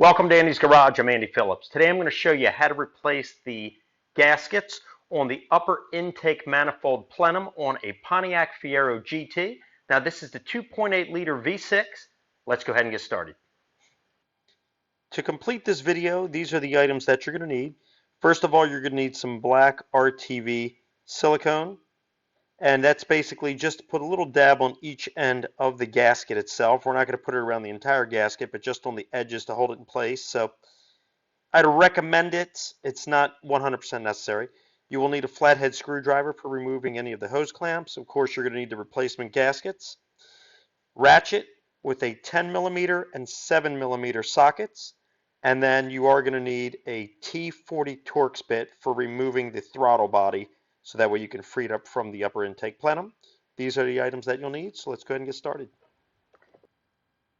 Welcome to Andy's Garage. I'm Andy Phillips. Today I'm going to show you how to replace the gaskets on the upper intake manifold plenum on a Pontiac Fiero GT. Now this is the 2.8 liter V6. Let's go ahead and get started. To complete this video, these are the items that you're going to need. First of all, you're going to need some black RTV silicone. And that's basically just to put a little dab on each end of the gasket itself. We're not going to put it around the entire gasket, but just on the edges to hold it in place. So I'd recommend it. It's not 100% necessary. You will need a flathead screwdriver for removing any of the hose clamps. Of course, you're going to need the replacement gaskets. Ratchet with a 10mm and 7mm sockets. And then you are going to need a T40 Torx bit for removing the throttle body, so that way you can free it up from the upper intake plenum. These are the items that you'll need, so let's go ahead and get started.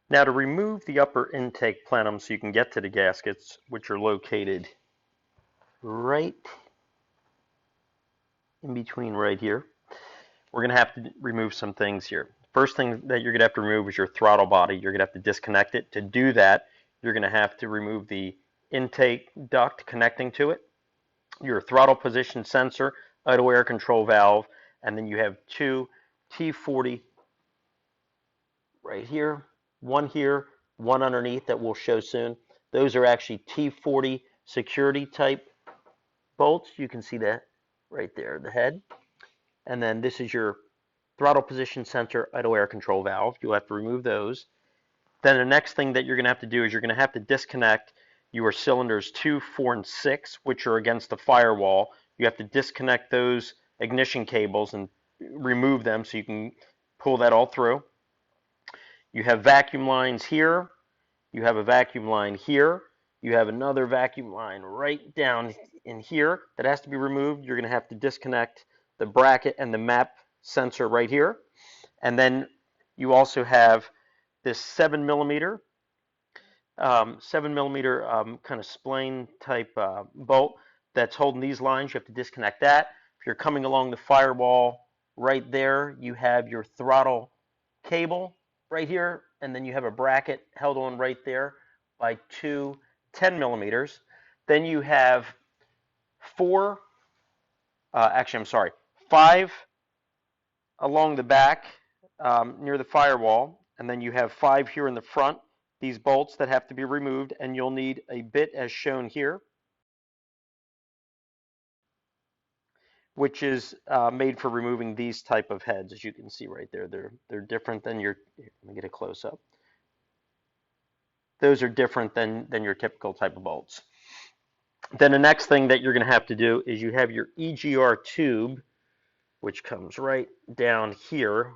Now to remove the upper intake plenum so you can get to the gaskets, which are located right in between right here, we're going to have to remove some things here. First thing that you're going to have to remove is your throttle body. You're going to have to disconnect it. To do that, you're going to have to remove the intake duct connecting to it, your throttle position sensor, auto air control valve, and then you have two T40 right here, one underneath that we'll show soon. Those are actually T40 security type bolts. You can see that right there, the head. And then this is your throttle position sensor, auto air control valve. You'll have to remove those. Then the next thing that you're going to have to do is you're going to have to disconnect your cylinders 2, 4, and 6, which are against the firewall. You have to disconnect those ignition cables and remove them so you can pull that all through. You have vacuum lines here. You have a vacuum line here. You have another vacuum line right down in here that has to be removed. You're going to have to disconnect the bracket and the map sensor right here. And then you also have this 7mm kind of spline type bolt that's holding these lines. You have to disconnect that. If you're coming along the firewall right there, you have your throttle cable right here, and then you have a bracket held on right there by two 10mm. Then you have five along the back near the firewall, and then you have 5 here in the front, these bolts that have to be removed, and you'll need a bit as shown here, which is made for removing these type of heads. As you can see right there, they're different than your, let me get a close up. Those are different than your typical type of bolts. Then the next thing that you're going to have to do is you have your EGR tube, which comes right down here,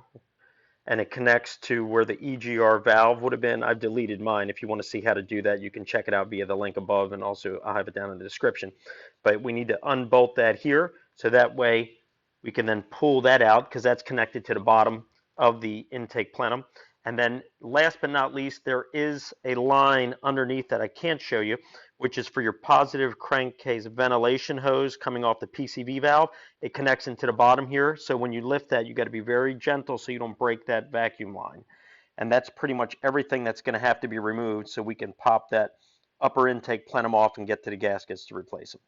and it connects to where the EGR valve would have been. I've deleted mine. If you want to see how to do that, you can check it out via the link above, and also I'll have it down in the description. But we need to unbolt that here, so that way we can then pull that out, because that's connected to the bottom of the intake plenum. And then last but not least, there is a line underneath that I can't show you, which is for your positive crankcase ventilation hose coming off the PCV valve. It connects into the bottom here, so when you lift that, you got to be very gentle so you don't break that vacuum line. And that's pretty much everything that's going to have to be removed, so we can pop that upper intake plenum off and get to the gaskets to replace them.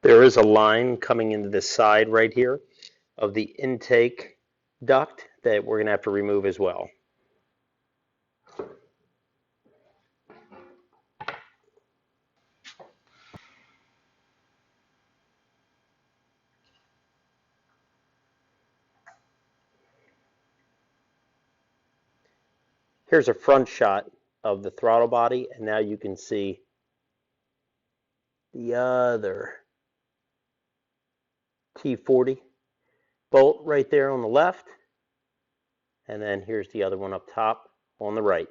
There is a line coming into the side right here of the intake duct that we're going to have to remove as well. Here's a front shot of the throttle body, and now you can see the other T40 bolt right there on the left, and then here's the other one up top on the right.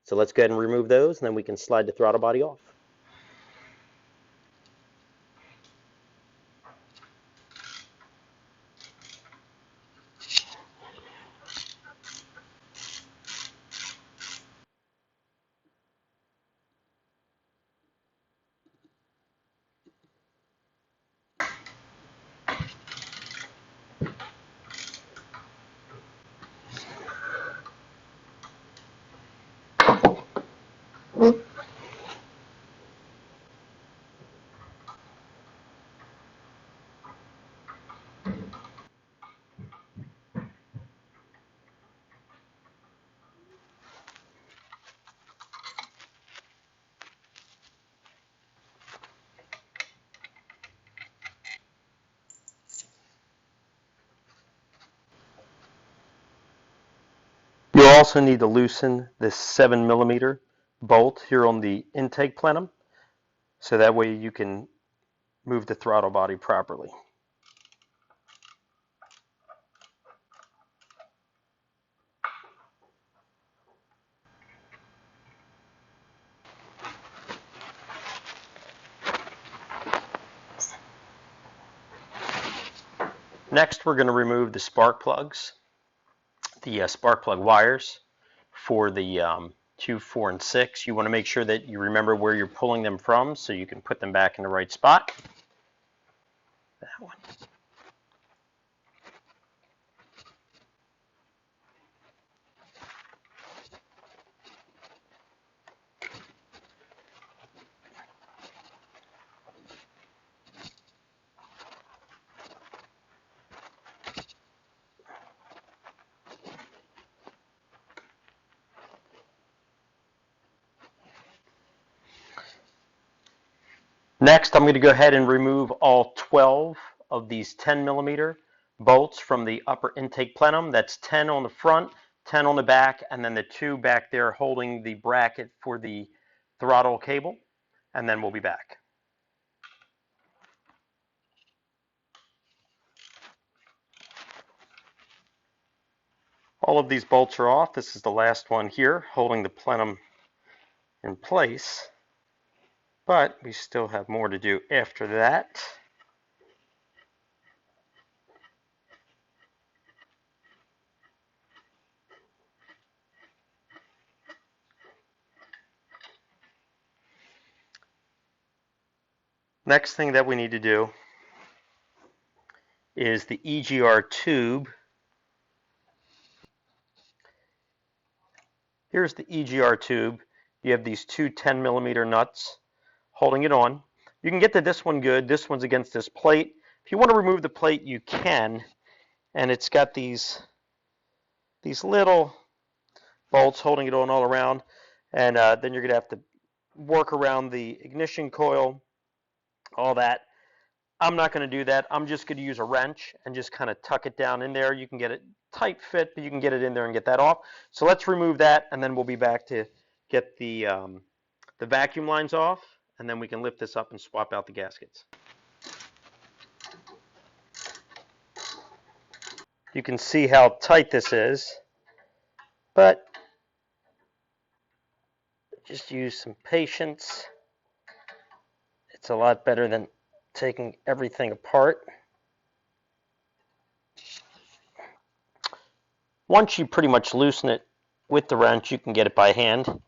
So let's go ahead and remove those, and then we can slide the throttle body off. You'll also need to loosen this 7mm bolt here on the intake plenum, so that way you can move the throttle body properly. Next, we're going to remove the spark plugs, the spark plug wires for the 2, 4, and 6. You want to make sure that you remember where you're pulling them from so you can put them back in the right spot. That one. Next, I'm going to go ahead and remove all 12 of these 10mm bolts from the upper intake plenum. That's 10 on the front, 10 on the back, and then the 2 back there holding the bracket for the throttle cable, and then we'll be back. All of these bolts are off. This is the last one here holding the plenum in place, but we still have more to do after that. Next thing that we need to do is the EGR tube. Here's the EGR tube. You have these 2 10mm nuts holding it on. You can get to this one good. This one's against this plate. If you want to remove the plate, you can. And it's got these little bolts holding it on all around. And then you're going to have to work around the ignition coil, all that. I'm not going to do that. I'm just going to use a wrench and just kind of tuck it down in there. You can get it tight fit, but you can get it in there and get that off. So let's remove that, and then we'll be back to get the vacuum lines off, and then we can lift this up and swap out the gaskets. You can see how tight this is, but just use some patience. It's a lot better than taking everything apart. Once you pretty much loosen it with the wrench, you can get it by hand.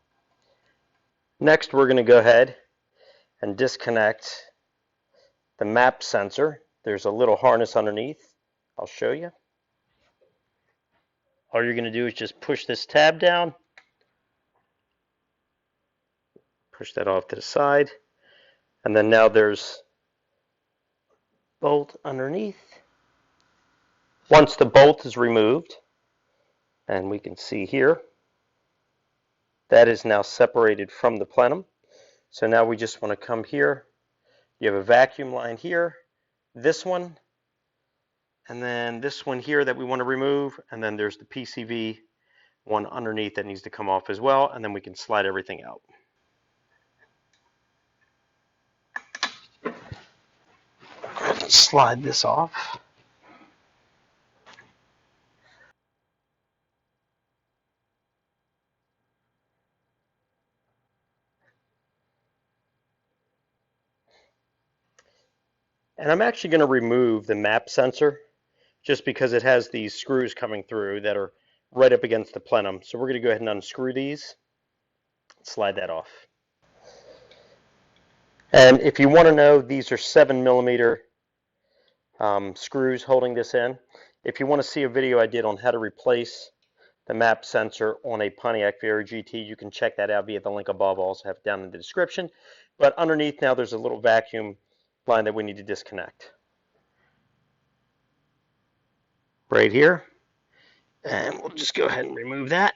Next, we're going to go ahead and disconnect the map sensor. There's a little harness underneath. I'll show you. All you're going to do is just push this tab down. Push that off to the side. And then now there's a bolt underneath. Once the bolt is removed, and we can see here, that is now separated from the plenum. So now we just want to come here. You have a vacuum line here, this one, and then this one here that we want to remove, and then there's the PCV one underneath that needs to come off as well, and then we can slide everything out. Slide this off. And I'm actually going to remove the map sensor just because it has these screws coming through that are right up against the plenum. So we're going to go ahead and unscrew these, slide that off. And if you want to know, these are 7mm screws holding this in. If you want to see a video I did on how to replace the map sensor on a Pontiac Fiero GT, you can check that out via the link above. I'll also have it down in the description. But underneath now there's a little vacuum line that we need to disconnect. Right here. And we'll just go ahead and remove that.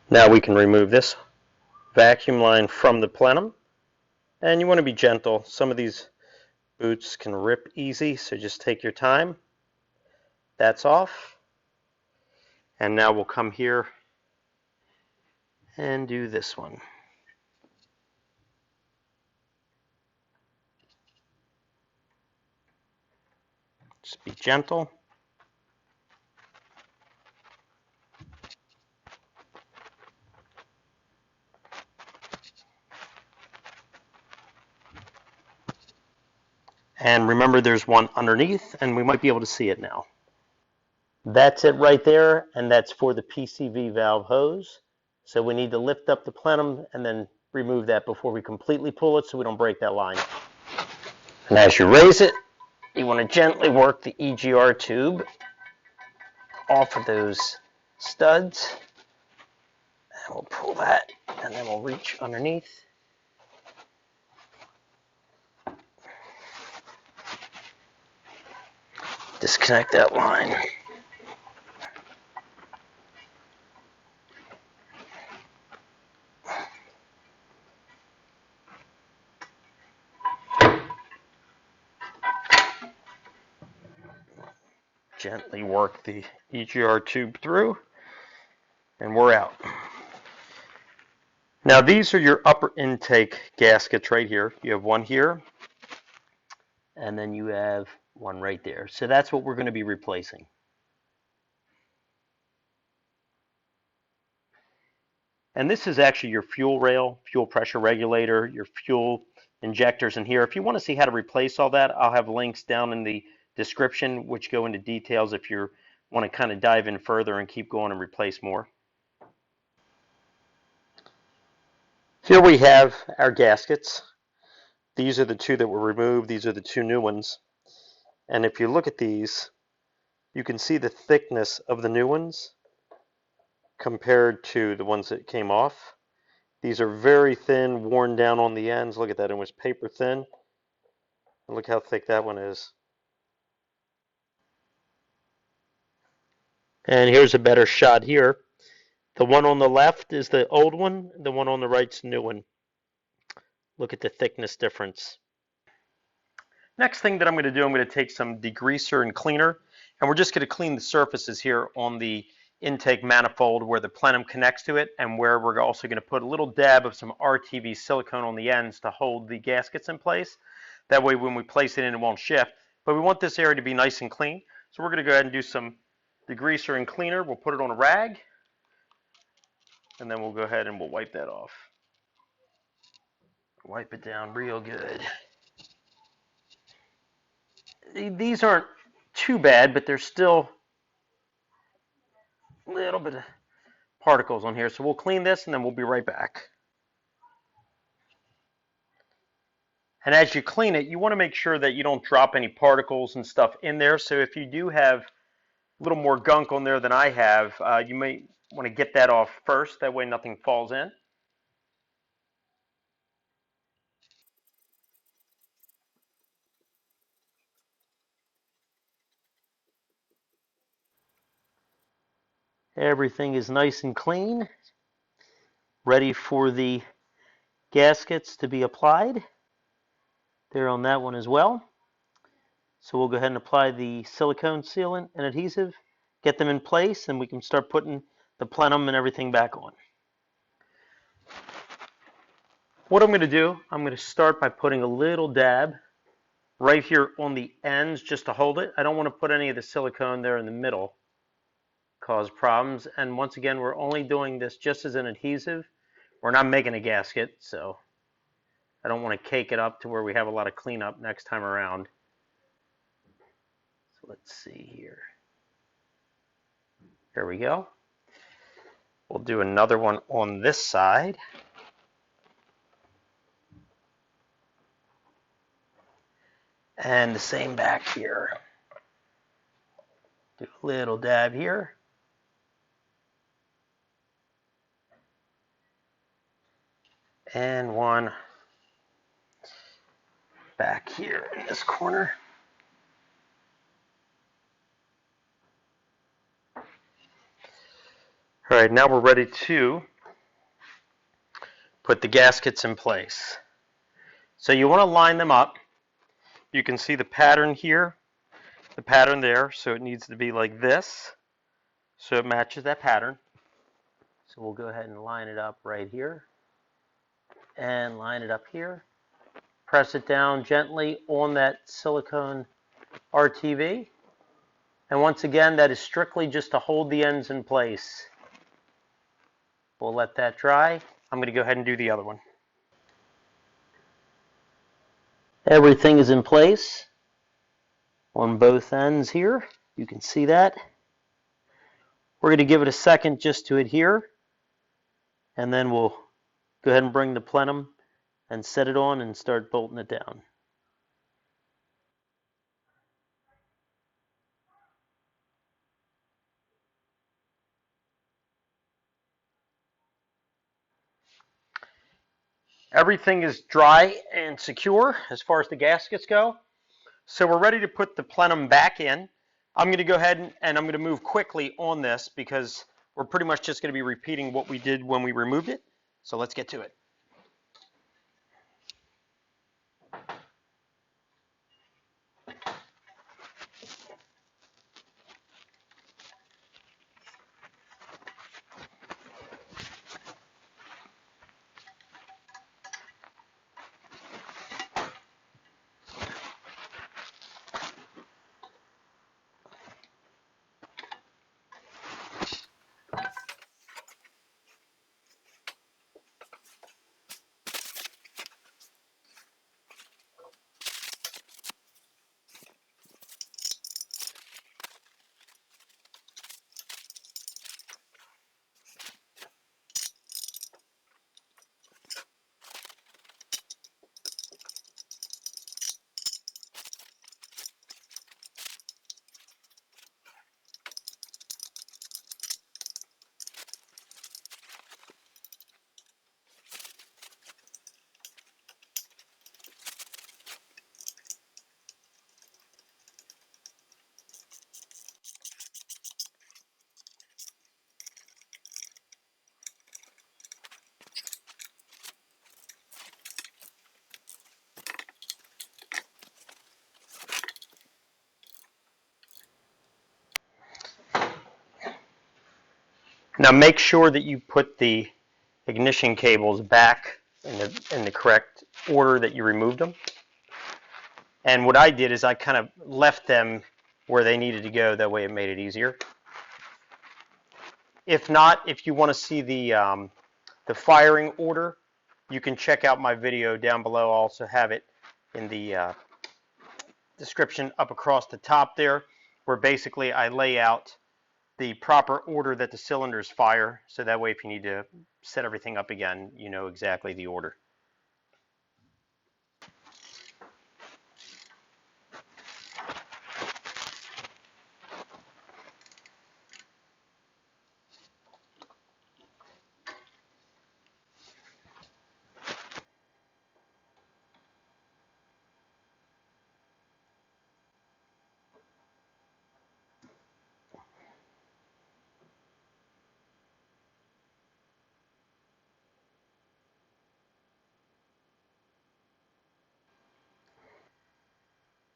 Now we can remove this vacuum line from the plenum. And you want to be gentle. Some of these boots can rip easy, so just take your time. That's off. And now we'll come here and do this one. Just be gentle. And remember, there's one underneath, and we might be able to see it now. That's it right there, and that's for the PCV valve hose. So we need to lift up the plenum and then remove that before we completely pull it so we don't break that line. And as you raise it, you want to gently work the EGR tube off of those studs. And we'll pull that, and then we'll reach underneath. Disconnect that line. Gently work the EGR tube through, and we're out. Now these are your upper intake gaskets right here. You have one here, and then you have one right there. So that's what we're going to be replacing. And this is actually your fuel rail, fuel pressure regulator, your fuel injectors in here. If you want to see how to replace all that, I'll have links down in the description which go into details if you want to kind of dive in further and keep going and replace more. Here we have our gaskets. These are the two that were removed. These are the two new ones. And if you look at these, you can see the thickness of the new ones compared to the ones that came off. These are very thin, worn down on the ends. Look at that, it was paper thin. And look how thick that one is. And here's a better shot here. The one on the left is the old one. The one on the right's the new one. Look at the thickness difference. Next thing that I'm going to do, I'm going to take some degreaser and cleaner, and we're just going to clean the surfaces here on the intake manifold where the plenum connects to it, and where we're also going to put a little dab of some RTV silicone on the ends to hold the gaskets in place. That way when we place it in, it won't shift. But we want this area to be nice and clean, so we're going to go ahead and do some degreaser and cleaner. We'll put it on a rag, and then we'll go ahead and we'll wipe that off. Wipe it down real good. These aren't too bad, but there's still a little bit of particles on here. So we'll clean this and then we'll be right back. And as you clean it, you want to make sure that you don't drop any particles and stuff in there. So if you do have a little more gunk on there than I have, you may want to get that off first. That way nothing falls in. Everything is nice and clean, ready for the gaskets to be applied. They're on that one as well. So we'll go ahead and apply the silicone sealant and adhesive, get them in place, and we can start putting the plenum and everything back on. What I'm going to do, I'm going to start by putting a little dab right here on the ends just to hold it. I don't want to put any of the silicone there in the middle, cause problems. And once again, we're only doing this just as an adhesive. We're not making a gasket, so I don't want to cake it up to where we have a lot of cleanup next time around. So let's see here. There we go. We'll do another one on this side. And the same back here. Do a little dab here. And one back here in this corner. All right, now we're ready to put the gaskets in place. So you want to line them up. You can see the pattern here, the pattern there, so it needs to be like this, so it matches that pattern. So we'll go ahead and line it up right here, and line it up here. Press it down gently on that silicone RTV. And once again, that is strictly just to hold the ends in place. We'll let that dry. I'm going to go ahead and do the other one. Everything is in place on both ends here. You can see that. We're going to give it a second just to adhere, and then we'll go ahead and bring the plenum and set it on and start bolting it down. Everything is dry and secure as far as the gaskets go. So we're ready to put the plenum back in. I'm going to go ahead and I'm going to move quickly on this because we're pretty much just going to be repeating what we did when we removed it. So let's get to it. Now make sure that you put the ignition cables back in the correct order that you removed them. And what I did is I kind of left them where they needed to go. That way it made it easier. If not, if you want to see the firing order, you can check out my video down below. I'll also have it in the description up across the top there, where basically I lay out the proper order that the cylinders fire, so that way if you need to set everything up again, you know exactly the order.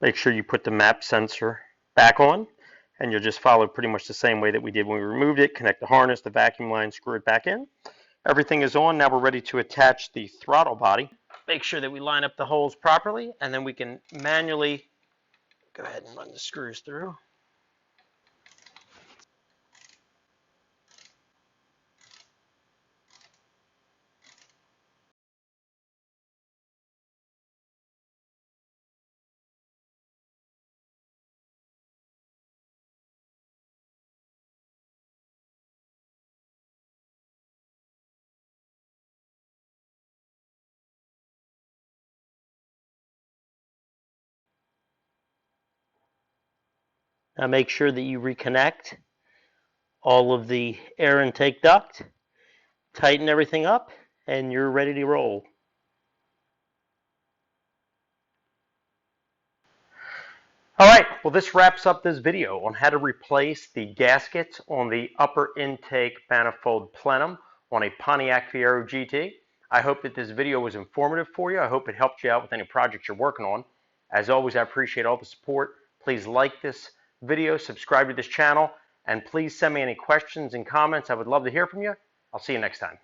Make sure you put the map sensor back on, and you'll just follow pretty much the same way that we did when we removed it. Connect the harness, the vacuum line, screw it back in. Everything is on. Now we're ready to attach the throttle body. Make sure that we line up the holes properly, and then we can manually go ahead and run the screws through. Now make sure that you reconnect all of the air intake duct, tighten everything up, and you're ready to roll. All right, well, this wraps up this video on how to replace the gaskets on the upper intake manifold plenum on a Pontiac Fiero GT. I hope that this video was informative for you. I hope it helped you out with any projects you're working on. As always, I appreciate all the support. Please like this video, subscribe to this channel, and please send me any questions and comments. I would love to hear from you. I'll see you next time.